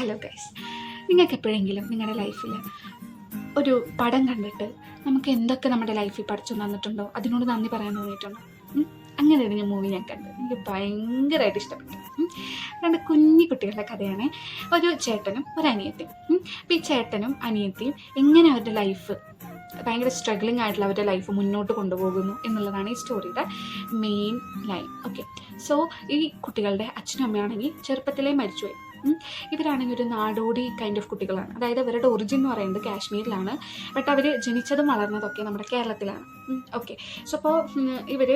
Hello guys, നിങ്ങൾക്ക് എപ്പോഴെങ്കിലും നിങ്ങളുടെ ലൈഫിൽ ഒരു പടം കണ്ടിട്ട് നമുക്ക് എന്തൊക്കെ നമ്മുടെ ലൈഫിൽ പഠിച്ചു തന്നിട്ടുണ്ടോ അതിനോട് നന്ദി പറയാൻ തോന്നിയിട്ടുണ്ടോ? അങ്ങനെ ഒരു മൂവി ഞാൻ കണ്ടു, എനിക്ക് ഭയങ്കരമായിട്ട് ഇഷ്ടപ്പെട്ടു. രണ്ട് കുഞ്ഞു കുട്ടികളുടെ കഥയാണ്. ഒരു ചേട്ടനും ഒരു അനിയത്തിയും. അപ്പോൾ ഈ ചേട്ടനും അനിയത്തിയും എങ്ങനെ അവരുടെ ലൈഫ് ഭയങ്കര സ്ട്രഗ്ലിംഗ് ആയിട്ടുള്ള അവരുടെ ലൈഫ് മുന്നോട്ട് കൊണ്ടുപോകുന്നു എന്നുള്ളതാണ് ഈ സ്റ്റോറിയുടെ മെയിൻ ലൈൻ. ഓക്കെ, സോ ഈ കുട്ടികളുടെ അച്ഛനും അമ്മയാണെങ്കിൽ ചെറുപ്പത്തിലേ മരിച്ചുപോയി. ഇവരാണെങ്കിൽ ഒരു നാടോടി കൈൻഡ് ഓഫ് കുട്ടികളാണ്. അതായത് അവരുടെ ഒറിജിൻ എന്ന് പറയുന്നത് കാശ്മീരിലാണ്, ബട്ട് അവർ ജനിച്ചതും വളർന്നതൊക്കെ നമ്മുടെ കേരളത്തിലാണ്. ഓക്കെ, സോ അപ്പോൾ ഇവർ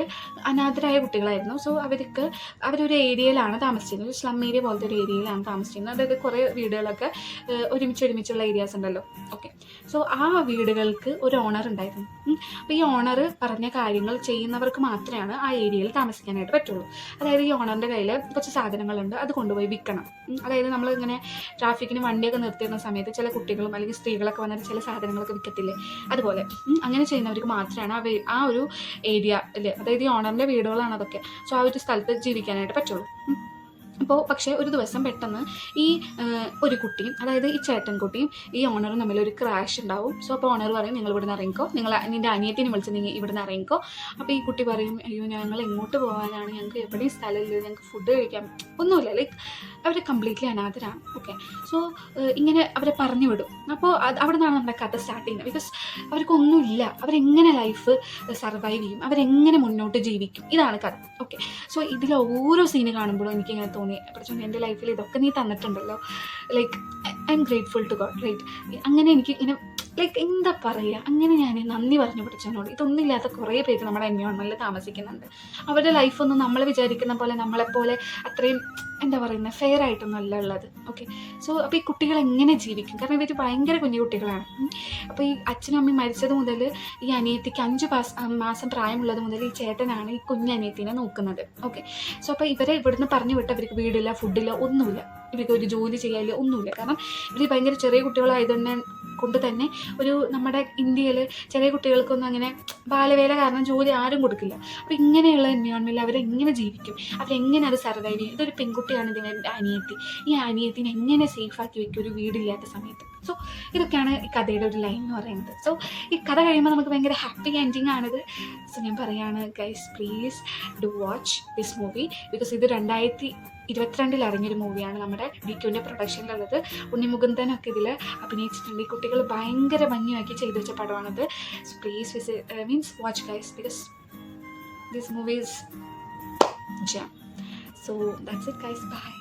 അനാഥരായ കുട്ടികളായിരുന്നു. സോ അവരൊരു ഏരിയയിലാണ് താമസിച്ചിരുന്നത്, ഒരു സ്ലം ഏരിയ പോലത്തെ ഒരു ഏരിയയിലാണ് താമസിച്ചിരുന്നത്. അതായത് കുറേ വീടുകളൊക്കെ ഒരുമിച്ചുള്ള ഏരിയാസ് ഉണ്ടല്ലോ. ഓക്കെ, സോ ആ വീടുകൾക്ക് ഒരു ഓണർ ഉണ്ടായിരുന്നു. അപ്പോൾ ഈ ഓണർ പറഞ്ഞ കാര്യങ്ങൾ ചെയ്യുന്നവർക്ക് മാത്രമാണ് ആ ഏരിയയിൽ താമസിക്കാനായിട്ട് പറ്റുള്ളൂ. അതായത് ഈ ഓണറിൻ്റെ കയ്യിൽ കുറച്ച് സാധനങ്ങളുണ്ട്, അത് കൊണ്ടുപോയി വിൽക്കണം. അതായത് നമ്മളിങ്ങനെ ട്രാഫിക്കിന് വണ്ടിയൊക്കെ നിർത്തിയിരുന്ന സമയത്ത് ചില കുട്ടികളും അല്ലെങ്കിൽ സ്ത്രീകളൊക്കെ വന്നിട്ട് ചില സാധനങ്ങളൊക്കെ വിൽക്കത്തില്ലേ, അതുപോലെ അങ്ങനെ ചെയ്യുന്നവർക്ക് മാത്രമാണ് ആ ഒരു ഏരിയ അല്ലേ, അതായത് ഈ ഓണറിൻ്റെ വീടുകളാണ് അതൊക്കെ. സോ ആ ഒരു സ്ഥലത്ത് ജീവിക്കാനായിട്ട് പറ്റുള്ളൂ. അപ്പോൾ പക്ഷേ ഒരു ദിവസം പെട്ടെന്ന് ഈ ഒരു കുട്ടിയും, അതായത് ഈ ചേട്ടൻ കുട്ടിയും ഈ ഓണറും തമ്മിലൊരു ക്രാഷ് ഉണ്ടാവും. സോ അപ്പോൾ ഓണർ പറയും, നിങ്ങൾ ഇവിടുന്ന് ഇറങ്ങിക്കോ, നിൻ്റെ അനിയത്തിനെ വിളിച്ച് നിങ്ങൾ ഇവിടുന്ന് ഇറങ്ങിക്കോ. അപ്പോൾ ഈ കുട്ടി പറയും, അയ്യോ ഞങ്ങൾ എങ്ങോട്ട് പോകാനാണ്, ഞങ്ങൾക്ക് എവിടെയും സ്ഥലമില്ല, ഞങ്ങൾക്ക് ഫുഡ് കഴിക്കാം, ഒന്നുമില്ല. ലൈക്ക് അവർ കംപ്ലീറ്റ്ലി അനാഥരാണ്. ഓക്കെ, സോ ഇങ്ങനെ അവരെ പറഞ്ഞു വിടും. അപ്പോൾ അവിടെ നിന്നാണ് നമ്മുടെ കഥ സ്റ്റാർട്ട് ചെയ്യുന്നത്. ബിക്കോസ് അവർക്കൊന്നുമില്ല, അവരെങ്ങനെ ലൈഫ് സർവൈവ് ചെയ്യും, അവരെങ്ങനെ മുന്നോട്ട് ജീവിക്കും, ഇതാണ് കഥ. ഓക്കെ, സോ ഇതിൽ ഓരോ സീന് കാണുമ്പോഴും എനിക്കിങ്ങനെ തോന്നി, പഠിച്ചോണ്ട് എൻ്റെ ലൈഫിൽ ഇതൊക്കെ നീ തന്നിട്ടുണ്ടല്ലോ, like I am grateful to God, right? അങ്ങനെ എനിക്ക് ഇങ്ങനെ ലൈക്ക് എന്താ പറയുക, അങ്ങനെ ഞാൻ നന്ദി പറഞ്ഞു പഠിച്ചതിനോട്. ഇതൊന്നുമില്ലാത്ത കുറേ പേര് നമ്മുടെ എൻവയോൺമെൻറ്റിൽ താമസിക്കുന്നുണ്ട്. അവരുടെ ലൈഫൊന്നും നമ്മൾ വിചാരിക്കുന്ന പോലെ നമ്മളെപ്പോലെ അത്രയും എന്താ പറയുന്നത് ഫെയർ ആയിട്ടൊന്നും അല്ല ഉള്ളത്. ഓക്കെ, സോ അപ്പോൾ ഈ കുട്ടികൾ എങ്ങനെ ജീവിക്കും? കാരണം ഇവർ ഭയങ്കര കുഞ്ഞു കുട്ടികളാണ്. അപ്പോൾ ഈ അച്ഛനും അമ്മയും മരിച്ചത് മുതൽ ഈ അനിയത്തിക്ക് 5 മാസം പ്രായമുള്ളത് മുതൽ ഈ ചേട്ടനാണ് ഈ കുഞ്ഞനിയത്തിനെ നോക്കുന്നത്. ഓക്കെ, സോ അപ്പോൾ ഇവരെ ഇവിടുന്ന് പറഞ്ഞു വിട്ട് അവർക്ക് വീടില്ല, ഫുഡില്ല, ഒന്നുമില്ല, ഇവർക്ക് ഒരു ജോലി ചെയ്യാനില്ല, ഒന്നുമില്ല. കാരണം ഇവർ ഭയങ്കര ചെറിയ കുട്ടികളായതുകൊണ്ട് തന്നെ ഒരു നമ്മുടെ ഇന്ത്യയിൽ ചെറിയ കുട്ടികൾക്കൊന്നും അങ്ങനെ ബാലവേല കാരണം ജോലി ആരും കൊടുക്കില്ല. അപ്പോൾ ഇങ്ങനെയുള്ള എൻവയോൺമെൻറ്റിൽ അവരെങ്ങനെ ജീവിക്കും, അവരെങ്ങനെ അത് സർവൈവ് ചെയ്യും? ഇതൊരു പെൺകുട്ടിയാണ് ഇതിൻ്റെ അനിയത്തി, ഈ അനിയത്തിനെ എങ്ങനെ സേഫാക്കി വെക്കും ഒരു വീടില്ലാത്ത സമയത്ത്? സോ ഇതൊക്കെയാണ് ഈ കഥയുടെ ഒരു ലൈൻ എന്ന് പറയുന്നത്. സോ ഈ കഥ കഴിയുമ്പോൾ നമുക്ക് ഭയങ്കര ഹാപ്പി എൻഡിങ് ആണിത്. സോ ഞാൻ പറയുകയാണ് guys, please do watch this movie. Because ഇത് 2022 ഇറങ്ങിയൊരു മൂവിയാണ്, നമ്മുടെ ഡിക്യുവിൻ്റെ പ്രൊഡക്ഷനിലുള്ളത്. ഉണ്ണിമുകുന്ദനൊക്കെ ഇതിൽ അഭിനയിച്ചിട്ടുണ്ട്. ഈ കുട്ടികൾ ഭയങ്കര ഭംഗിയാക്കി ചെയ്തു വെച്ച പടമാണിത്. So please watch guys, because this movie is jam. So that's it guys, bye.